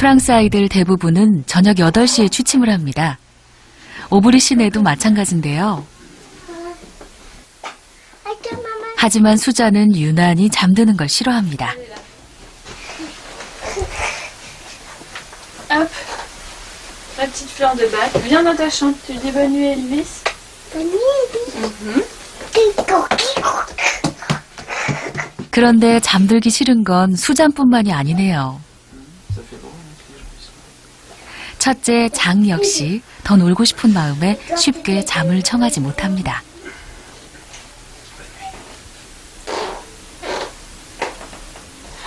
프랑스 아이들 대부분은 저녁 8시에 취침을 합니다. 오브리 씨네도 마찬가지인데요. 하지만 수자는 유난히 잠드는 걸 싫어합니다. Hop, ma petite fleur de bac. Viens dans ta chambre. Tu dis bonne nuit, Elvis. Bonne nuit, 그런데 잠들기 싫은 건 수잔뿐만이 아니네요. 첫째 장 역시 더 놀고 싶은 마음에 쉽게 잠을 청하지 못합니다.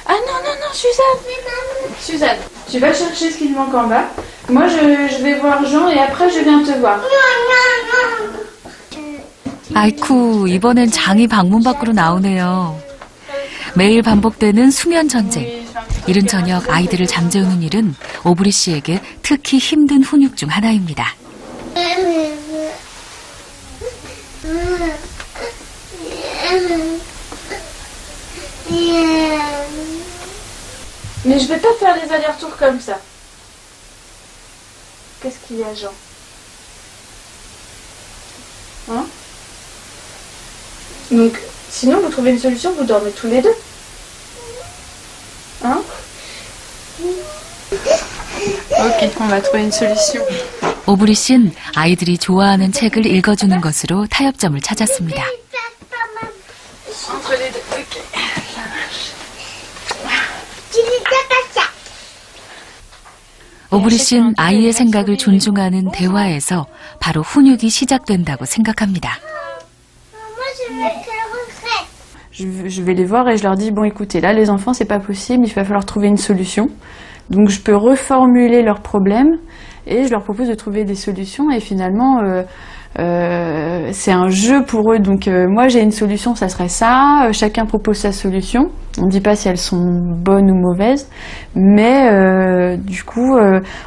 Ah non, non, non, Suzanne. Suzanne, tu vas chercher ce qu'il manque en bas. Moi, je vais voir Jean et après, je viens te voir. 아이쿠, 이번엔 장이 방문 밖으로 나오네요. 매일 반복되는 수면 전쟁. 이른 저녁 아이들을 잠재우는 일은 오브리 씨에게 특히 힘든 훈육 중 하나입니다. Mais je vais pas faire les allers-retours comme ça. Qu'est-ce qu'il y a, Jean? Hein? Donc, sinon, vous trouvez une solution, vous dormez tous les deux. Hein? Ok, on va trouver une solution. 오브리 씨는 아이들이 좋아하는 책을 읽어주는 것으로 타협점을 찾았습니다. Entre les deux, ok. 오브리 씨는 아이의 생각을 존중하는 대화에서 바로 훈육이 시작된다고 생각합니다. Je vais les voir et je leur dis, bon écoutez, là les enfants c'est pas possible, il va falloir trouver une solution. Donc je peux reformuler leurs problèmes et je leur propose de trouver des solutions et finalement c'est un jeu pour eux. Donc moi j'ai une solution, ça serait ça, chacun propose sa solution. On ne dit pas si elles sont bonnes ou mauvaises, mais du coup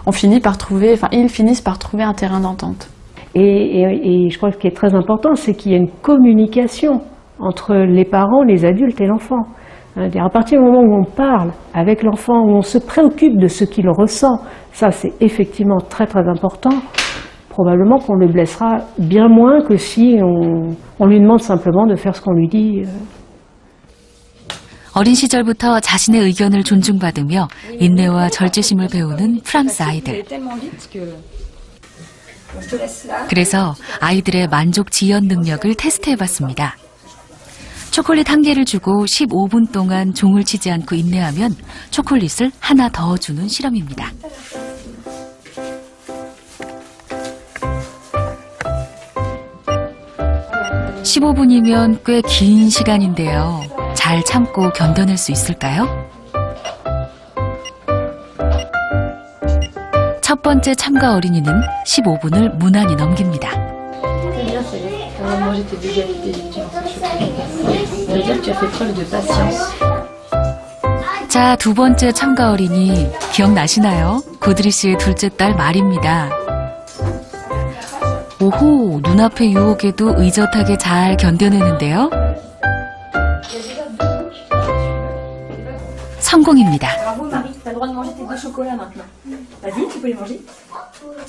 on finit par trouver, enfin ils finissent par trouver un terrain d'entente. Et je crois que ce qui est très important, c'est qu'il y a une communication entre les parents, les adultes et l'enfant. À partir du moment où on parle avec l'enfant, où on se préoccupe de ce qu'il ressent, ça c'est effectivement très très important. Probablement qu'on le blessera bien moins que si on lui demande simplement de faire ce qu'on lui dit. 어린 시절부터 자신의 의견을 존중받으며 인내와 절제심을 배우는 프랑스 아이들. 그래서 아이들의 만족 지연 능력을 테스트해봤습니다. 초콜릿 1개를 주고 15분 동안 종을 치지 않고 인내하면 초콜릿을 하나 더 주는 실험입니다. (15분이면) 꽤 긴 시간인데요. 잘 참고 견뎌낼 수 있을까요? 첫 번째 참가 어린이는 15분을 무난히 넘깁니다. 자, 두 번째 참가 어린이 기억나시나요? 고드리 씨의 둘째 딸 말입니다. 오호, 눈앞의 유혹에도 의젓하게 잘 견뎌내는데요. 성공입니다.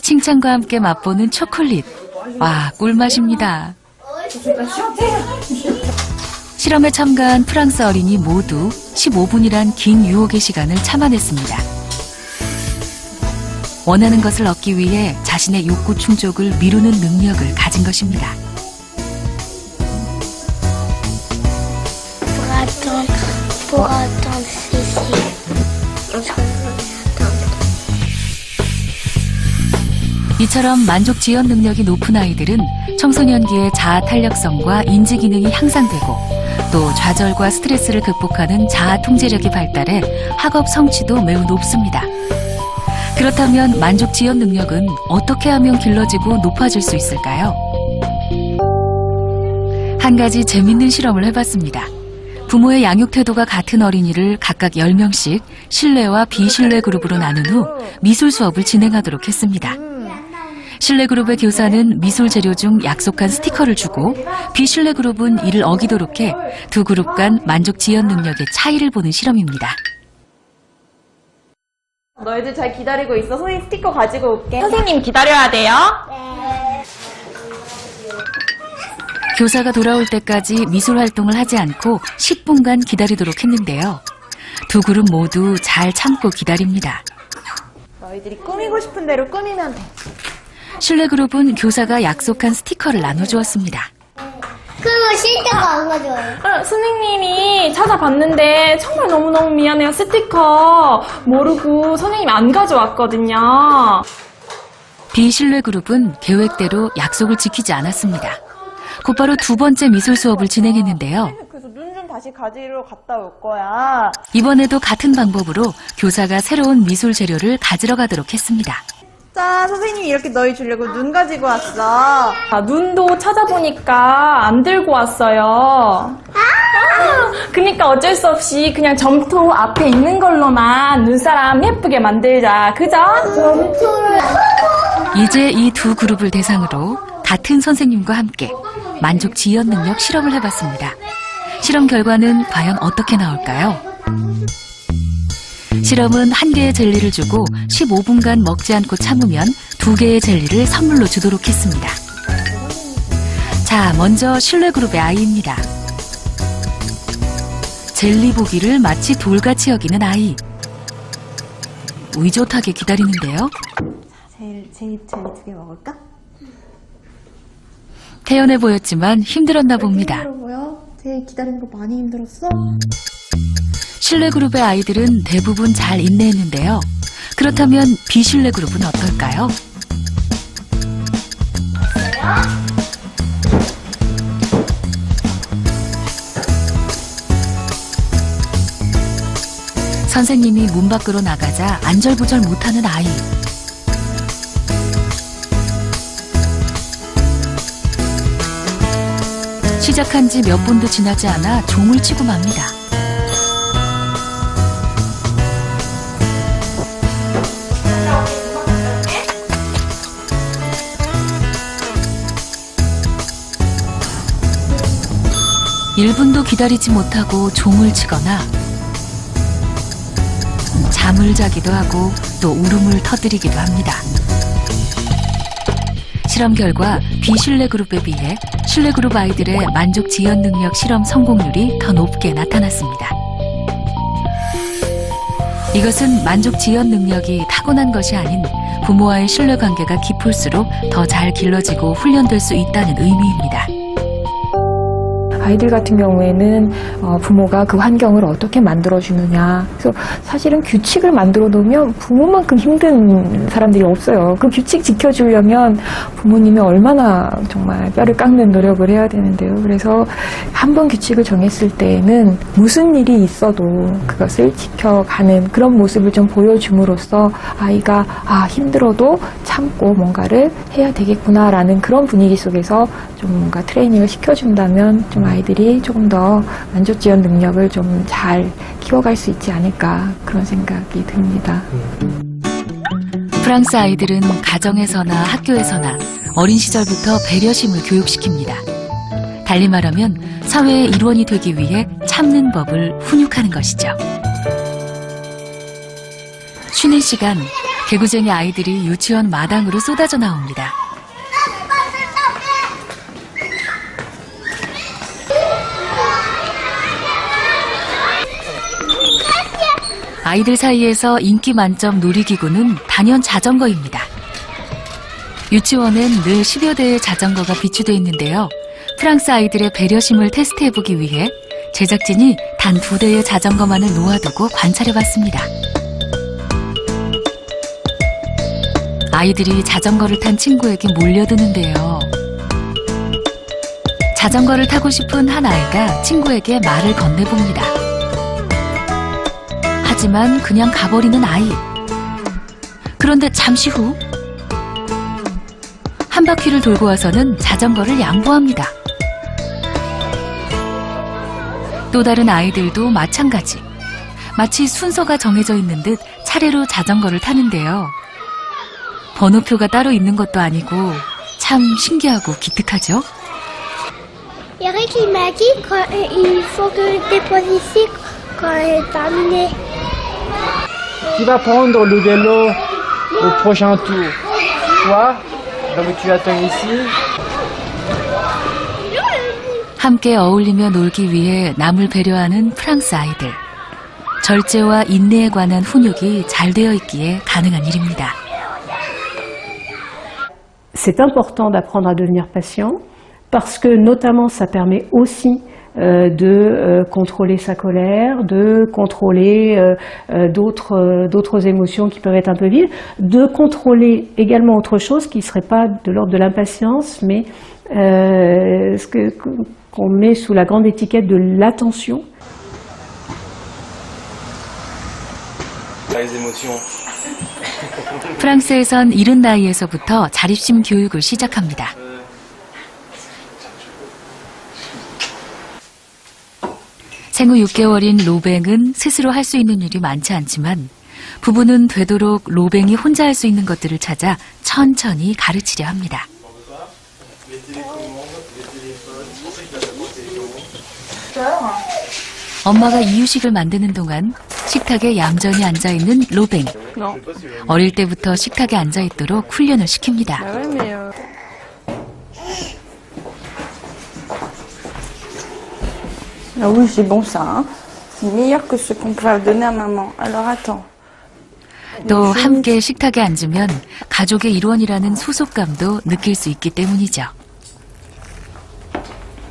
칭찬과 함께 맛보는 초콜릿. 와, 꿀맛입니다. 실험에 참가한 프랑스 어린이 모두 15분이란 긴 유혹의 시간을 참아냈습니다. 원하는 것을 얻기 위해 자신의 욕구 충족을 미루는 능력을 가진 것입니다. Pour attendre Cécile. 이처럼 만족 지연 능력이 높은 아이들은 청소년기의 자아 탄력성과 인지 기능이 향상되고 또 좌절과 스트레스를 극복하는 자아 통제력이 발달해 학업 성취도 매우 높습니다. 그렇다면 만족 지연 능력은 어떻게 하면 길러지고 높아질 수 있을까요? 한 가지 재밌는 실험을 해봤습니다. 부모의 양육 태도가 같은 어린이를 각각 10명씩 실내와 비실내 그룹으로 나눈 후 미술 수업을 진행하도록 했습니다. 실내 그룹의 교사는 미술 재료 중 약속한 스티커를 주고 비실내 그룹은 이를 어기도록 해 두 그룹 간 만족 지연 능력의 차이를 보는 실험입니다. 너희들 잘 기다리고 있어. 선생님 스티커 가지고 올게. 선생님 기다려야 돼요. 교사가 돌아올 때까지 미술 활동을 하지 않고 10분간 기다리도록 했는데요. 두 그룹 모두 잘 참고 기다립니다. 너희들이 꾸미고 싶은 대로 꾸미면 돼. 실내 그룹은 교사가 약속한 스티커를 나눠주었습니다. 그거 실제가 안 가져와요. 선생님이 찾아봤는데 정말 너무너무 미안해요. 스티커 모르고 선생님이 안 가져왔거든요. 비실내 그룹은 계획대로 약속을 지키지 않았습니다. 곧바로 두 번째 미술 수업을 진행했는데요. 그래서 눈 좀 다시 가지러 갔다 올 거야. 이번에도 같은 방법으로 교사가 새로운 미술 재료를 가지러 가도록 했습니다. 자, 선생님이 이렇게 너희 주려고 눈 가지고 왔어. 눈도 찾아보니까 안 들고 왔어요. 그니까 어쩔 수 없이 그냥 점토 앞에 있는 걸로만 눈사람 예쁘게 만들자. 그죠? 이제 이 두 그룹을 대상으로 같은 선생님과 함께 만족 지연 능력 실험을 해봤습니다. 실험 결과는 과연 어떻게 나올까요? 실험은 한 개의 젤리를 주고 15분간 먹지 않고 참으면 2개의 젤리를 선물로 주도록 했습니다. 자, 먼저 실내 그룹의 아이입니다. 젤리 보기를 마치 돌같이 여기는 아이. 의젓하게 기다리는데요. 제일 젤리 2개 먹을까? 태연해 보였지만 힘들었나 봅니다. 힘들어 보여? 제일 기다리는 거 많이 힘들었어? 실내 그룹의 아이들은 대부분 잘 인내했는데요. 그렇다면 비실내 그룹은 어떨까요? 선생님이 문 밖으로 나가자 안절부절 못하는 아이. 시작한 지 몇 분도 지나지 않아 종을 치고 맙니다. 일 1분도 기다리지 못하고 종을 치거나 잠을 자기도 하고 또 울음을 터뜨리기도 합니다. 실험 결과 비실내 그룹에 비해 실내 그룹 아이들의 만족 지연 능력 실험 성공률이 더 높게 나타났습니다. 이것은 만족 지연 능력이 타고난 것이 아닌 부모와의 신뢰 관계가 깊을수록 더 잘 길러지고 훈련될 수 있다는 의미입니다. 아이들 같은 경우에는 부모가 그 환경을 어떻게 만들어주느냐. 그래서 사실은 규칙을 만들어 놓으면 부모만큼 힘든 사람들이 없어요. 그 규칙 지켜주려면 부모님이 얼마나 정말 뼈를 깎는 노력을 해야 되는데요. 그래서 한 번 규칙을 정했을 때에는 무슨 일이 있어도 그것을 지켜가는 그런 모습을 좀 보여줌으로써 아이가 힘들어도 참고 뭔가를 해야 되겠구나라는 그런 분위기 속에서 좀 뭔가 트레이닝을 시켜준다면 좀 아이들이 조금 더 만족 지연 능력을 좀 잘 키워갈 수 있지 않을까 그런 생각이 듭니다. 프랑스 아이들은 가정에서나 학교에서나 어린 시절부터 배려심을 교육시킵니다. 달리 말하면 사회의 일원이 되기 위해 참는 법을 훈육하는 것이죠. 쉬는 시간, 개구쟁이 아이들이 유치원 마당으로 쏟아져 나옵니다. 아이들 사이에서 인기 만점 놀이기구는 단연 자전거입니다. 유치원엔 늘 10여 대의 자전거가 비추되어 있는데요. 프랑스 아이들의 배려심을 테스트해보기 위해 제작진이 단 2대의 자전거만을 놓아두고 관찰해봤습니다. 아이들이 자전거를 탄 친구에게 몰려드는데요. 자전거를 타고 싶은 한 아이가 친구에게 말을 건네봅니다. 하지만 그냥 가버리는 아이. 그런데 잠시 후 한 바퀴를 돌고 와서는 자전거를 양보합니다. 또 다른 아이들도 마찬가지. 마치 순서가 정해져 있는 듯 차례로 자전거를 타는데요. 번호표가 따로 있는 것도 아니고 참 신기하고 기특하죠? Eric, il m'a dit qu'il faut que je dépose ici quand elle est terminée. Qui va prendre le galop au prochain tour? Toi? Donc tu attends ici. 함께 어울리며 놀기 위해 남을 배려하는 프랑스 아이들. 절제와 인내에 관한 훈육이 잘 되어 있기에 가능한 일입니다. C'est important d'apprendre à devenir patient parce que notamment ça permet aussi de contrôler sa colère, de contrôler d'autres émotions qui peuvent être un peu vives, de contrôler également autre chose qui ne serait pas de l'ordre de l'impatience, mais qu'on met sous la grande étiquette de l'attention. Les émotions. 프랑스에선 이른 나이에서부터 자립심 교육을 시작합니다. 생후 6개월인 로뱅은 스스로 할 수 있는 일이 많지 않지만 부부는 되도록 로뱅이 혼자 할 수 있는 것들을 찾아 천천히 가르치려 합니다. 엄마가 이유식을 만드는 동안 식탁에 얌전히 앉아있는 로뱅. 어릴 때부터 식탁에 앉아있도록 훈련을 시킵니다. Ah oui, c'est bon ça. Hein. C'est meilleur que ce qu'on peut donner à maman. Alors attends. 또 함께 식탁에 앉으면 가족의 일원이라는 소속감도 느낄 수 있기 때문이죠.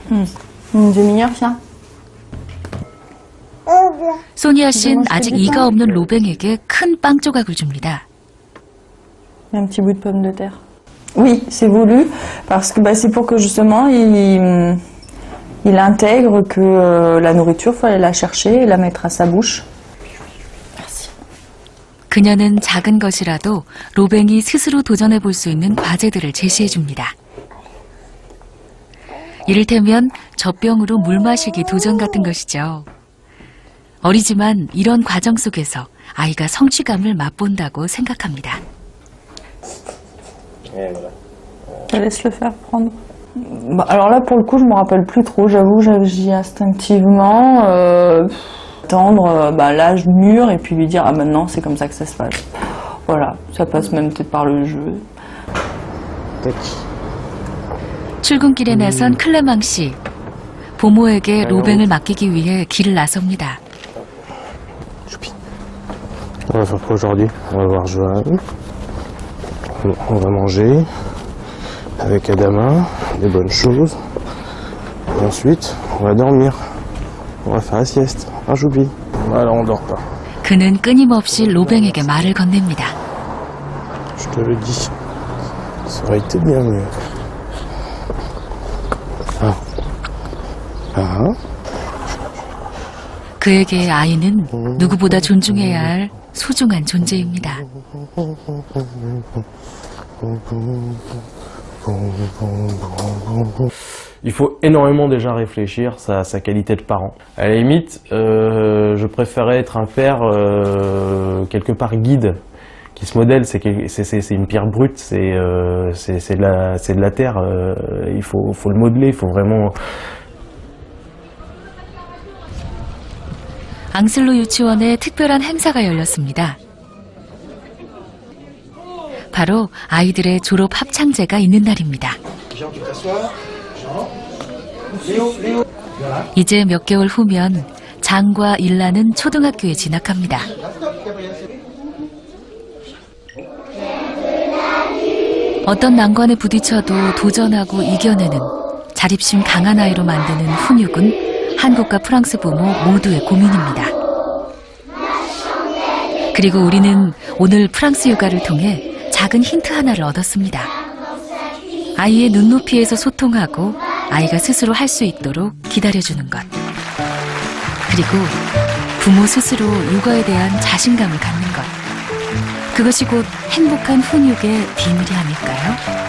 Une demi-heure ça. 소니아 씨는 아직 이가 없는 로뱅에게 큰 빵 조각을 줍니다. Un petit bout de pomme de terre. Oui, c'est voulu parce que c'est pour que justement il intègre que la nourriture, faut aller la chercher et la mettre à sa bouche. Merci. 그녀는 작은 것이라도 로뱅이 스스로 도전해 볼 수 있는 과제들을 제시해 줍니다. 이를테면 젖병으로 물 마시기 도전 같은 것이죠. 어리지만 이런 과정 속에서 아이가 성취감을 맛본다고 생각합니다. Je laisse le faire prendre. Alors là, pour le coup, je me rappelle plus trop. J'avoue que j'agis instinctivement. Attendre l'âge mûr et puis lui dire ah maintenant c'est comme ça que ça se passe. Voilà, ça passe même peut-être par le jeu. 출근길에 나선 클레망 씨. 보모에게 로뱅을 맡기기 위해 길을 나섭니다. On va faire quoi aujourd'hui? On va voir Joanne. On va manger avec Adama, des bonnes choses. Et ensuite, on va dormir. On va faire la sieste. Ah, j'oublie. Alors on dort pas. 그는 끊임없이 로뱅에게 말을 건넵니다. Je te le dis. Ça aurait été bien mieux. Ah. Ah. 그에게 아이는 누구보다 존중해야 할 소중한 존재입니다. Il faut énormément déjà réfléchir à sa qualité de parent. À la limite, je préférais être un père quelque part guide, qui se modèle. C'est une pierre brute, c'est de la terre. Il faut le modeler, il faut vraiment. 앙슬로 유치원에 특별한 행사가 열렸습니다. 바로 아이들의 졸업 합창제가 있는 날입니다. 이제 몇 개월 후면 장과 일라는 초등학교에 진학합니다. 어떤 난관에 부딪혀도 도전하고 이겨내는 자립심 강한 아이로 만드는 훈육은 한국과 프랑스 부모 모두의 고민입니다. 그리고 우리는 오늘 프랑스 육아를 통해 작은 힌트 하나를 얻었습니다. 아이의 눈높이에서 소통하고 아이가 스스로 할 수 있도록 기다려주는 것. 그리고 부모 스스로 육아에 대한 자신감을 갖는 것. 그것이 곧 행복한 훈육의 비밀이 아닐까요?